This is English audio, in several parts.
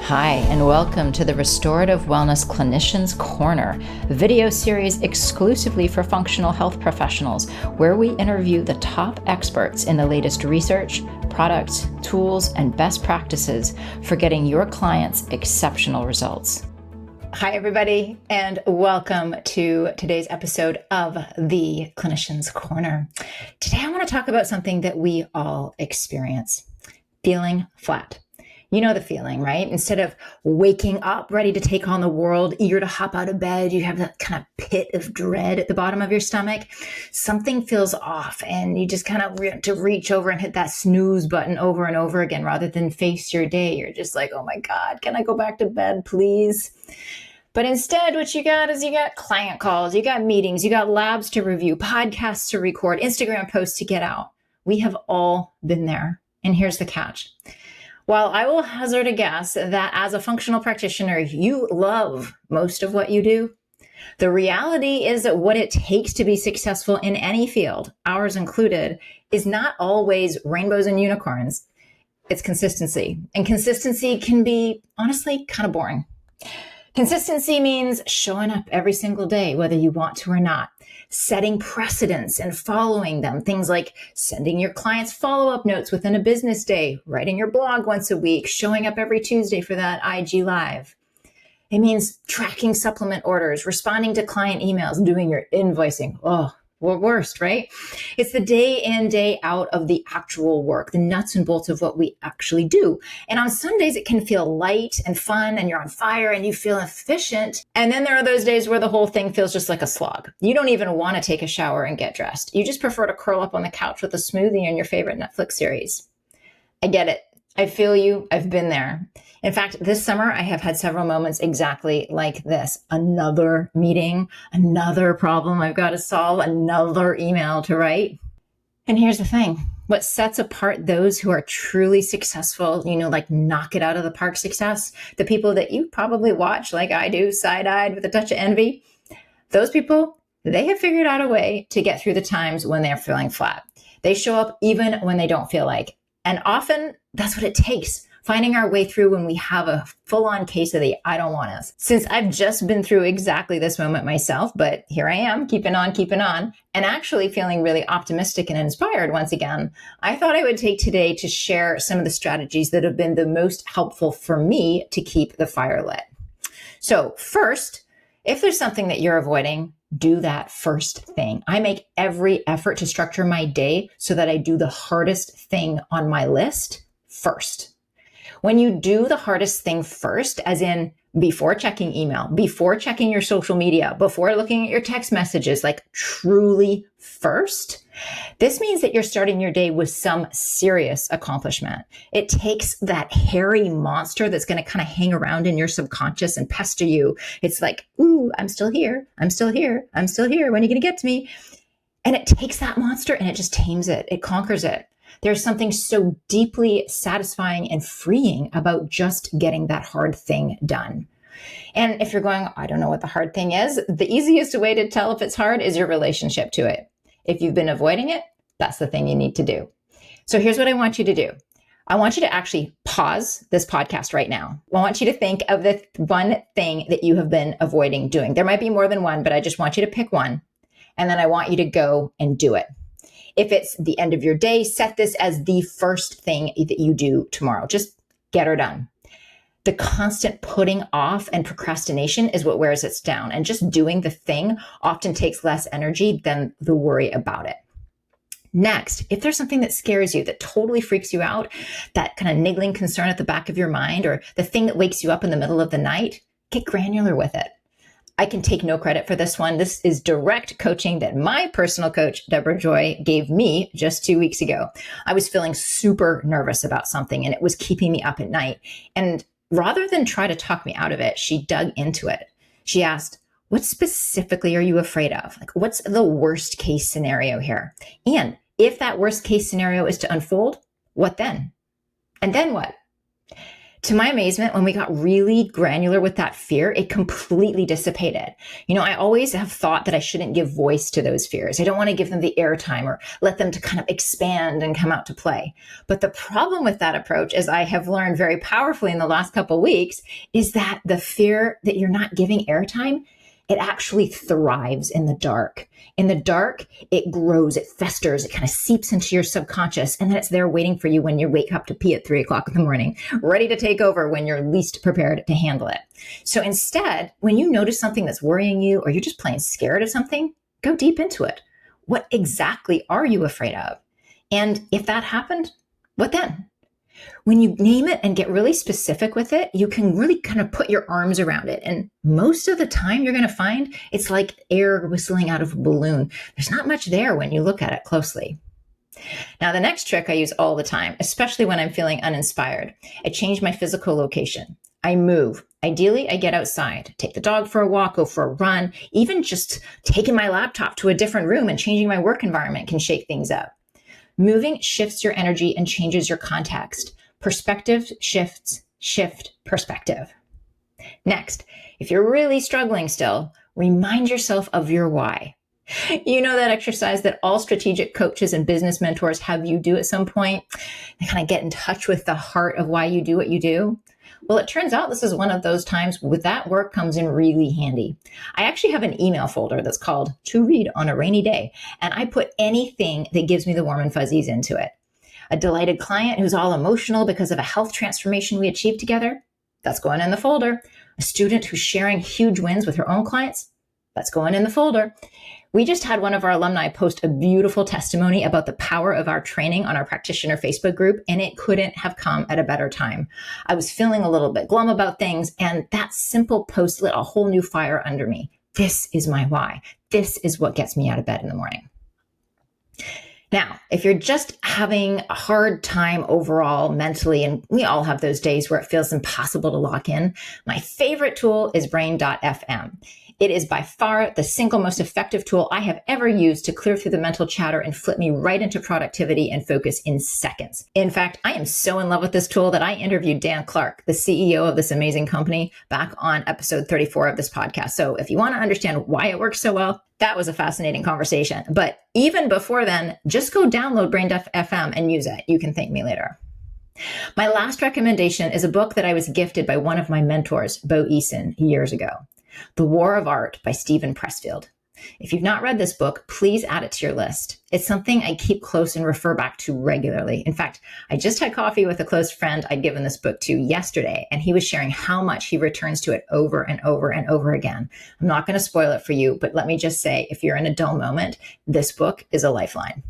Hi, and welcome to the Restorative Wellness Clinicians Corner, a video series exclusively for functional health professionals, where we interview the top experts in the latest research, products, tools, and best practices for getting your clients exceptional results. Hi, everybody, and welcome to today's episode of the Clinicians Corner. Today, I want to talk about something that we all experience, feeling flat. You know the feeling, right? Instead of waking up ready to take on the world, eager to hop out of bed, you have that kind of pit of dread at the bottom of your stomach. Something feels off and you just kind of want to reach over and hit that snooze button over and over again rather than face your day. You're just like, oh my God, can I go back to bed, please? But instead, what you got is you got client calls, you got meetings, you got labs to review, podcasts to record, Instagram posts to get out. We have all been there. And here's the catch. While I will hazard a guess that as a functional practitioner, you love most of what you do, the reality is that what it takes to be successful in any field, ours included, is not always rainbows and unicorns. It's consistency. And consistency can be, honestly, kind of boring. Consistency means showing up every single day, whether you want to or not, setting precedents and following them. Things like sending your clients follow-up notes within a business day, writing your blog once a week, showing up every Tuesday for that IG Live. It means tracking supplement orders, responding to client emails, doing your invoicing. Oh, well, worst, right? It's the day in, day out of the actual work, the nuts and bolts of what we actually do. And on some days, it can feel light and fun and you're on fire and you feel efficient. And then there are those days where the whole thing feels just like a slog. You don't even want to take a shower and get dressed. You just prefer to curl up on the couch with a smoothie and your favorite Netflix series. I get it. I feel you. I've been there. In fact, this summer, I have had several moments exactly like this. Another meeting, another problem I've got to solve, another email to write. And here's the thing. What sets apart those who are truly successful, like knock it out of the park success, the people that you probably watch like I do, side-eyed with a touch of envy, those people, they have figured out a way to get through the times when they're feeling flat. They show up even when they don't feel like. And often that's what it takes, finding our way through when we have a full-on case of the I don't want us. Since I've just been through exactly this moment myself, but here I am, keeping on, and actually feeling really optimistic and inspired once again, I thought I would take today to share some of the strategies that have been the most helpful for me to keep the fire lit. So first, if there's something that you're avoiding, do that first thing. I make every effort to structure my day so that I do the hardest thing on my list first. When you do the hardest thing first, as in before checking email, before checking your social media, before looking at your text messages, like truly first, this means that you're starting your day with some serious accomplishment. It takes that hairy monster that's going to kind of hang around in your subconscious and pester you. It's like, ooh, I'm still here. I'm still here. I'm still here. When are you going to get to me? And it takes that monster and it just tames it. It conquers it. There's something so deeply satisfying and freeing about just getting that hard thing done. And if you're going, I don't know what the hard thing is, the easiest way to tell if it's hard is your relationship to it. If you've been avoiding it, that's the thing you need to do. So here's what I want you to do. I want you to actually pause this podcast right now. I want you to think of the one thing that you have been avoiding doing. There might be more than one, but I just want you to pick one. And then I want you to go and do it. If it's the end of your day, set this as the first thing that you do tomorrow. Just get her done. The constant putting off and procrastination is what wears us down. And just doing the thing often takes less energy than the worry about it. Next, if there's something that scares you, that totally freaks you out, that kind of niggling concern at the back of your mind, or the thing that wakes you up in the middle of the night, get granular with it. I can take no credit for this one. This is direct coaching that my personal coach, Deborah Joy, gave me just 2 weeks ago. I was feeling super nervous about something and it was keeping me up at night. And rather than try to talk me out of it, she dug into it. She asked, what specifically are you afraid of? Like, what's the worst case scenario here? And if that worst case scenario is to unfold, what then? And then what? To my amazement, when we got really granular with that fear, it completely dissipated. I always have thought that I shouldn't give voice to those fears. I don't want to give them the airtime or let them to kind of expand and come out to play. But the problem with that approach, as I have learned very powerfully in the last couple of weeks, is that the fear that you're not giving airtime, it actually thrives in the dark. In the dark, it grows, it festers, it kind of seeps into your subconscious, and then it's there waiting for you when you wake up to pee at 3:00 in the morning, ready to take over when you're least prepared to handle it. So instead, when you notice something that's worrying you, or you're just plain scared of something, go deep into it. What exactly are you afraid of? And if that happened, what then? When you name it and get really specific with it, you can really kind of put your arms around it. And most of the time you're going to find it's like air whistling out of a balloon. There's not much there when you look at it closely. Now, the next trick I use all the time, especially when I'm feeling uninspired, I change my physical location. I move. Ideally, I get outside, take the dog for a walk, go for a run, even just taking my laptop to a different room and changing my work environment can shake things up. Moving shifts your energy and changes your context. Perspective shifts, shift perspective. Next, if you're really struggling still, remind yourself of your why. You know that exercise that all strategic coaches and business mentors have you do at some point? They kind of get in touch with the heart of why you do what you do. Well, it turns out this is one of those times where that work comes in really handy. I actually have an email folder that's called To Read on a Rainy Day, and I put anything that gives me the warm and fuzzies into it. A delighted client who's all emotional because of a health transformation we achieved together, that's going in the folder. A student who's sharing huge wins with her own clients, that's going in the folder. We just had one of our alumni post a beautiful testimony about the power of our training on our practitioner Facebook group, and it couldn't have come at a better time. I was feeling a little bit glum about things, and that simple post lit a whole new fire under me. This is my why. This is what gets me out of bed in the morning. Now, if you're just having a hard time overall mentally, and we all have those days where it feels impossible to lock in, my favorite tool is brain.fm. It is by far the single most effective tool I have ever used to clear through the mental chatter and flip me right into productivity and focus in seconds. In fact, I am so in love with this tool that I interviewed Dan Clark, the CEO of this amazing company, back on episode 34 of this podcast. So if you want to understand why it works so well, that was a fascinating conversation. But even before then, just go download brain.fm and use it. You can thank me later. My last recommendation is a book that I was gifted by one of my mentors, Bo Eason, years ago. The War of Art by Stephen Pressfield. If you've not read this book, please add it to your list. It's something I keep close and refer back to regularly. In fact, I just had coffee with a close friend I'd given this book to yesterday, and he was sharing how much he returns to it over and over and over again. I'm not going to spoil it for you, but let me just say, if you're in a dull moment, this book is a lifeline.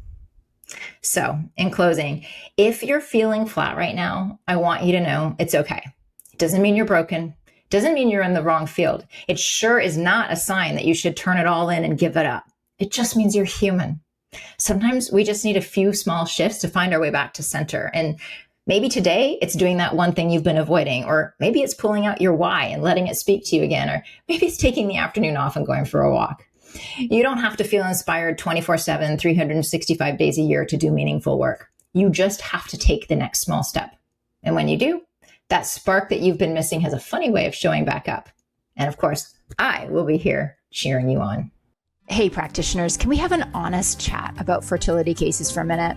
So, in closing, if you're feeling flat right now, I want you to know it's okay. It doesn't mean you're broken. Doesn't mean you're in the wrong field. It sure is not a sign that you should turn it all in and give it up. It just means you're human. Sometimes we just need a few small shifts to find our way back to center. And maybe today it's doing that one thing you've been avoiding, or maybe it's pulling out your why and letting it speak to you again, or maybe it's taking the afternoon off and going for a walk. You don't have to feel inspired 24/7, 365 days a year to do meaningful work. You just have to take the next small step. And when you do, that spark that you've been missing has a funny way of showing back up. And of course, I will be here cheering you on. Hey, practitioners, can we have an honest chat about fertility cases for a minute?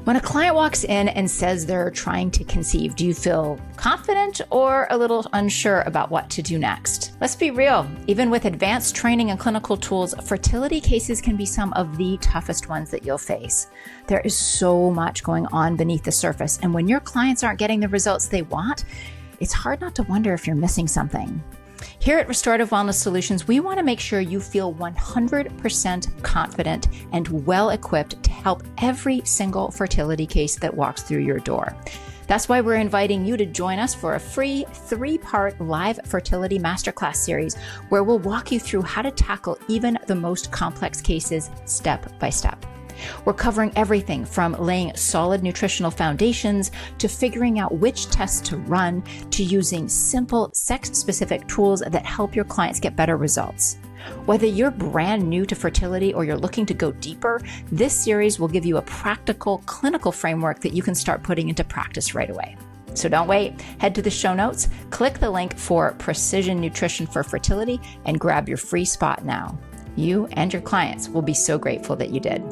When a client walks in and says they're trying to conceive, do you feel confident or a little unsure about what to do next? Let's be real. Even with advanced training and clinical tools, fertility cases can be some of the toughest ones that you'll face. There is so much going on beneath the surface, and when your clients aren't getting the results they want, it's hard not to wonder if you're missing something. Here at Restorative Wellness Solutions, we want to make sure you feel 100% confident and well-equipped to help every single fertility case that walks through your door. That's why we're inviting you to join us for a free 3-part live fertility masterclass series where we'll walk you through how to tackle even the most complex cases step by step. We're covering everything from laying solid nutritional foundations to figuring out which tests to run to using simple sex-specific tools that help your clients get better results. Whether you're brand new to fertility or you're looking to go deeper, this series will give you a practical clinical framework that you can start putting into practice right away. So don't wait. Head to the show notes, click the link for Precision Nutrition for Fertility, and grab your free spot now. You and your clients will be so grateful that you did.